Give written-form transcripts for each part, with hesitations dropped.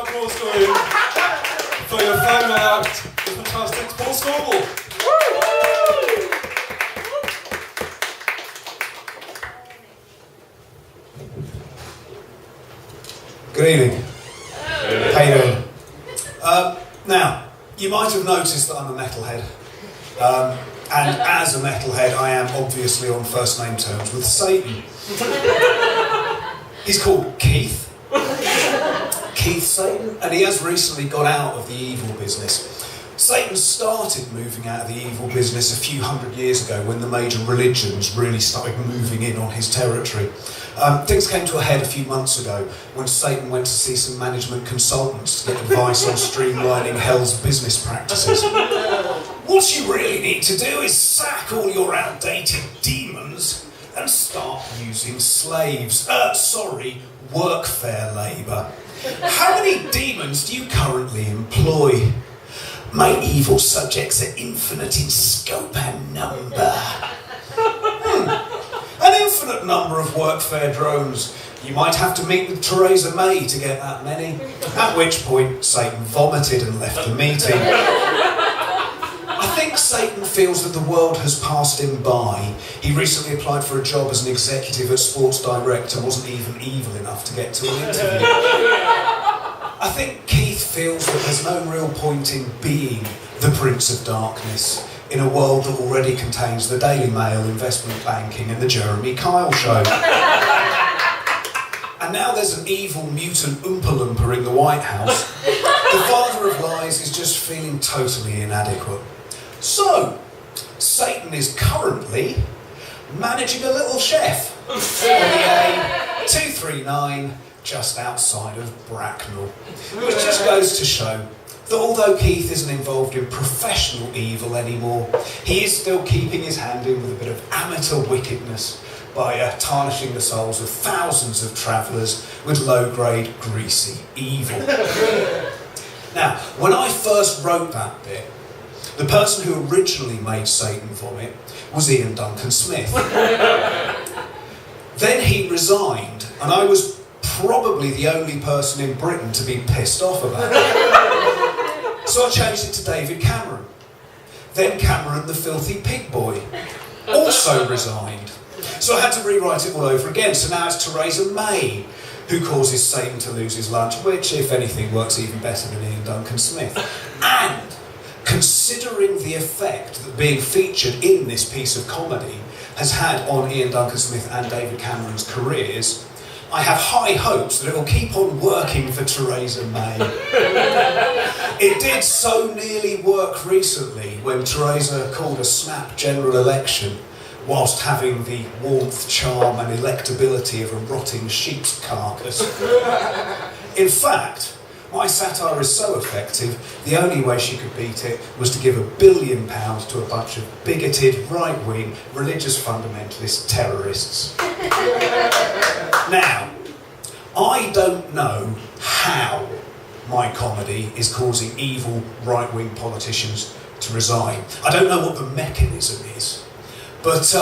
applause for you. For your final act, the fantastic Paul Scoble. Good evening. How you doing? Now, you might have noticed that I'm a metalhead. And as a metalhead, I am obviously on first name terms with Satan. He's called Keith. Keith Satan, and he has recently got out of the evil business. Satan started moving out of the evil business a few hundred years ago when the major religions really started moving in on his territory. Things came to a head a few months ago when Satan went to see some management consultants to get advice on streamlining hell's business practices. What you really need to do is sack all your outdated demons and start using slaves. Workfare labour. How many demons do you currently employ? My evil subjects are infinite in scope and number. An infinite number of workfare drones. You might have to meet with Theresa May to get that many. At which point, Satan vomited and left the meeting. I think Satan feels that the world has passed him by. He recently applied for a job as an executive at Sports Direct and wasn't even evil enough to get to an interview. I think Keith feels that there's no real point in being the Prince of Darkness in a world that already contains the Daily Mail, investment banking and the Jeremy Kyle Show. And now there's an evil mutant Oompa Loompa in the White House. The father of lies is just feeling totally inadequate. So, Satan is currently managing a little chef on the A239 just outside of Bracknell. Which just goes to show that although Keith isn't involved in professional evil anymore, he is still keeping his hand in with a bit of amateur wickedness by tarnishing the souls of thousands of travellers with low-grade, greasy evil. Now, when I first wrote that bit, the person who originally made Satan vomit was Ian Duncan Smith. Then he resigned, and I was probably the only person in Britain to be pissed off about it. So I changed it to David Cameron. Then Cameron the filthy pig boy also resigned. So I had to rewrite it all over again. So now it's Theresa May who causes Satan to lose his lunch, which, if anything, works even better than Ian Duncan Smith. And considering the effect that being featured in this piece of comedy has had on Ian Duncan Smith and David Cameron's careers, I have high hopes that it will keep on working for Theresa May. It did so nearly work recently when Theresa called a snap general election whilst having the warmth, charm and electability of a rotting sheep's carcass. In fact, my satire is so effective, the only way she could beat it was to give £1 billion to a bunch of bigoted, right-wing, religious fundamentalist terrorists. Now, I don't know how my comedy is causing evil right-wing politicians to resign. I don't know what the mechanism is. But,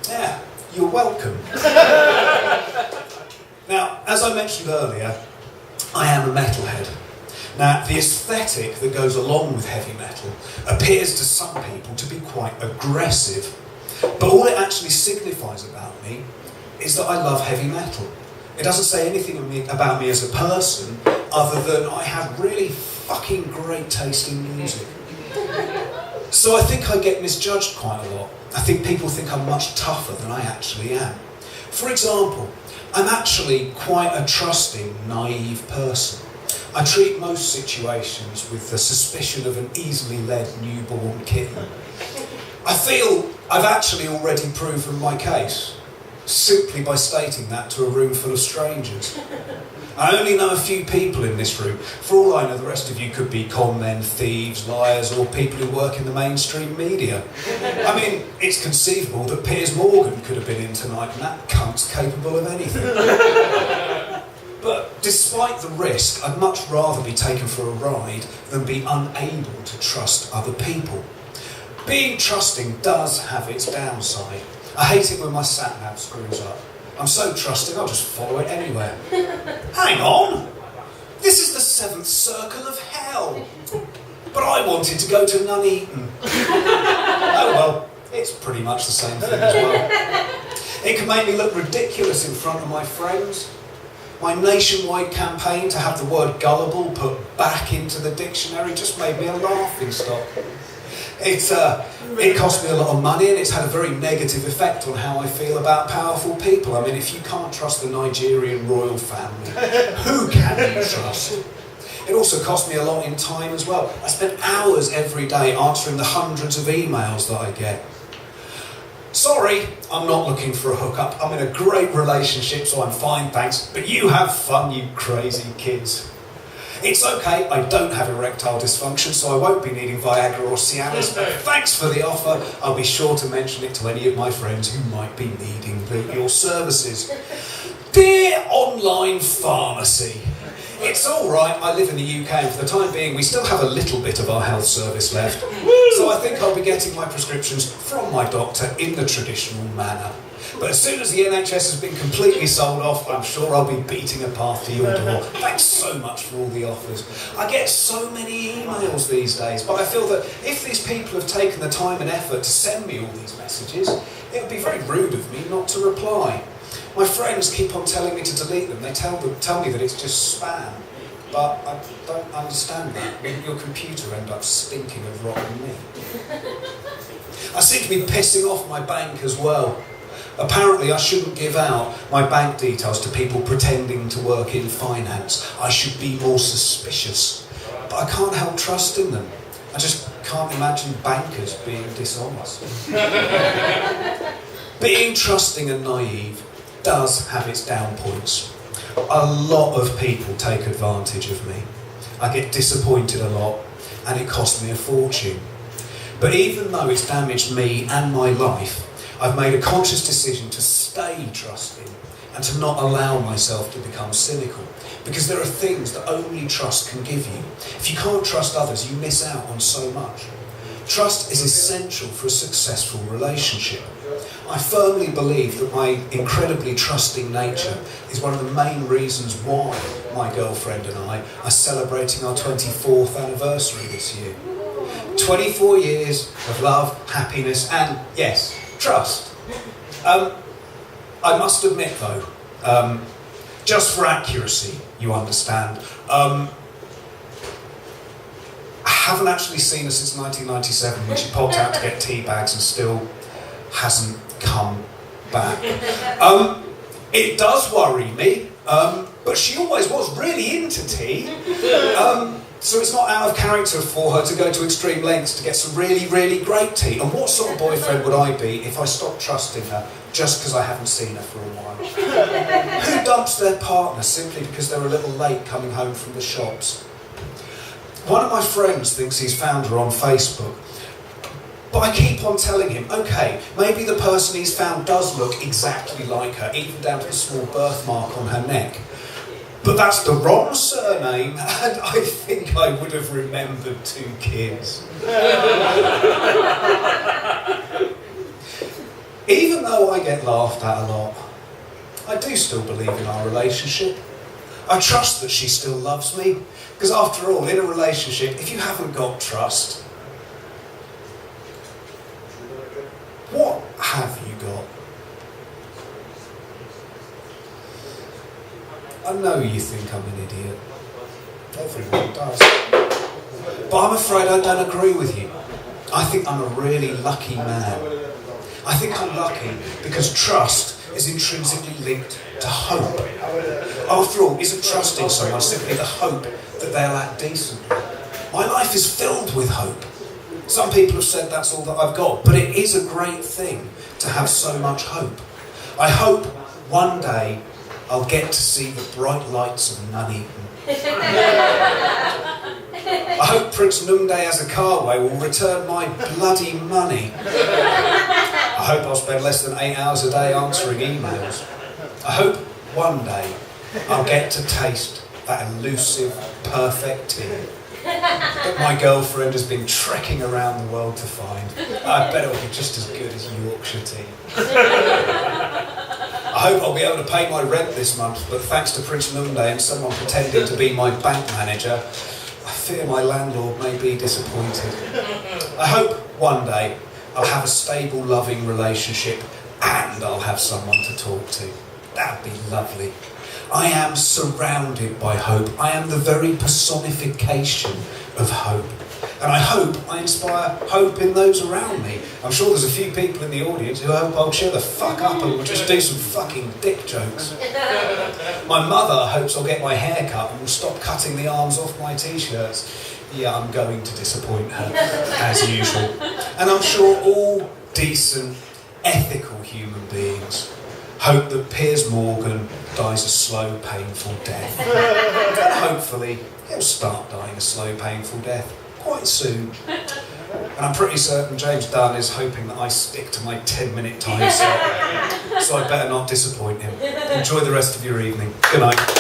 yeah, you're welcome. Now, as I mentioned earlier, I am a metalhead. Now, the aesthetic that goes along with heavy metal appears to some people to be quite aggressive. But all it actually signifies about me is that I love heavy metal. It doesn't say anything about me as a person other than I have really fucking great taste in music. So I think I get misjudged quite a lot. I think people think I'm much tougher than I actually am. For example, I'm actually quite a trusting, naive person. I treat most situations with the suspicion of an easily led newborn kitten. I feel I've actually already proven my case, simply by stating that to a room full of strangers. I only know a few people in this room. For all I know, the rest of you could be con men, thieves, liars, or people who work in the mainstream media. I mean, it's conceivable that Piers Morgan could have been in tonight, and that cunt's capable of anything. But despite the risk, I'd much rather be taken for a ride than be unable to trust other people. Being trusting does have its downside. I hate it when my sat-nav screws up. I'm so trusting, I'll just follow it anywhere. Hang on! This seventh circle of hell. But I wanted to go to Nuneaton. Oh well, it's pretty much the same thing as well. It can make me look ridiculous in front of my friends. My nationwide campaign to have the word gullible put back into the dictionary just made me a laughing stock. It cost me a lot of money, and it's had a very negative effect on how I feel about powerful people. I mean, if you can't trust the Nigerian royal family, who can you trust? It also cost me a lot in time as well. I spent hours every day answering the hundreds of emails that I get. Sorry, I'm not looking for a hookup. I'm in a great relationship, so I'm fine, thanks. But you have fun, you crazy kids. It's okay, I don't have erectile dysfunction, so I won't be needing Viagra or Cialis, but thanks for the offer. I'll be sure to mention it to any of my friends who might be needing your services. Dear online pharmacy, it's all right, I live in the UK, and for the time being we still have a little bit of our health service left. So I think I'll be getting my prescriptions from my doctor in the traditional manner. But as soon as the NHS has been completely sold off, I'm sure I'll be beating a path to your door. Thanks so much for all the offers. I get so many emails these days, but I feel that if these people have taken the time and effort to send me all these messages, it would be very rude of me not to reply. My friends keep on telling me to delete them. They tell me that it's just spam. But I don't understand that. When your computer ends up stinking of rotten meat. I seem to be pissing off my bank as well. Apparently I shouldn't give out my bank details to people pretending to work in finance. I should be more suspicious. But I can't help trusting them. I just can't imagine bankers being dishonest. Being trusting and naive does have its down points. A lot of people take advantage of me. I get disappointed a lot, and it costs me a fortune. But even though it's damaged me and my life, I've made a conscious decision to stay trusting and to not allow myself to become cynical. Because there are things that only trust can give you. If you can't trust others, you miss out on so much. Trust is essential for a successful relationship. I firmly believe that my incredibly trusting nature is one of the main reasons why my girlfriend and I are celebrating our 24th anniversary this year. 24 years of love, happiness and, yes, trust. I must admit though, just for accuracy, you understand, I haven't actually seen her since 1997 when she popped out to get tea bags and still hasn't come back. It does worry me, but she always was really into tea. So it's not out of character for her to go to extreme lengths to get some really, really great tea. And what sort of boyfriend would I be if I stopped trusting her just because I haven't seen her for a while? Who dumps their partner simply because they're a little late coming home from the shops? One of my friends thinks he's found her on Facebook, but I keep on telling him, okay, maybe the person he's found does look exactly like her, even down to the small birthmark on her neck. But that's the wrong surname, and I think I would have remembered 2 kids. Even though I get laughed at a lot, I do still believe in our relationship. I trust that she still loves me, because after all, in a relationship, if you haven't got trust, what have you got? I know you think I'm an idiot. Everyone does. But I'm afraid I don't agree with you. I think I'm a really lucky man. I think I'm lucky because trust is intrinsically linked to hope. After all, isn't trusting someone simply the hope that they'll act decently? My life is filled with hope. Some people have said that's all that I've got, but it is a great thing to have so much hope. I hope one day I'll get to see the bright lights of Nuneaton. I hope Prince Numday Azakawe will return my bloody money. I hope I'll spend less than 8 hours a day answering emails. I hope one day I'll get to taste that elusive, perfect tea that my girlfriend has been trekking around the world to find. I bet it'll be just as good as Yorkshire tea. I hope I'll be able to pay my rent this month, but thanks to Prince Lunde and someone pretending to be my bank manager, I fear my landlord may be disappointed. I hope one day I'll have a stable, loving relationship and I'll have someone to talk to. That'd be lovely. I am surrounded by hope. I am the very personification of hope. And I hope I inspire hope in those around me. I'm sure there's a few people in the audience who hope I'll shut the fuck up and will just do some fucking dick jokes. My mother hopes I'll get my hair cut and will stop cutting the arms off my t-shirts. Yeah, I'm going to disappoint her, as usual. And I'm sure all decent, ethical human beings hope that Piers Morgan dies a slow, painful death. And hopefully, he'll start dying a slow, painful death quite soon. And I'm pretty certain James Dunn is hoping that I stick to my 10-minute time slot, so I better not disappoint him. Enjoy the rest of your evening. Good night.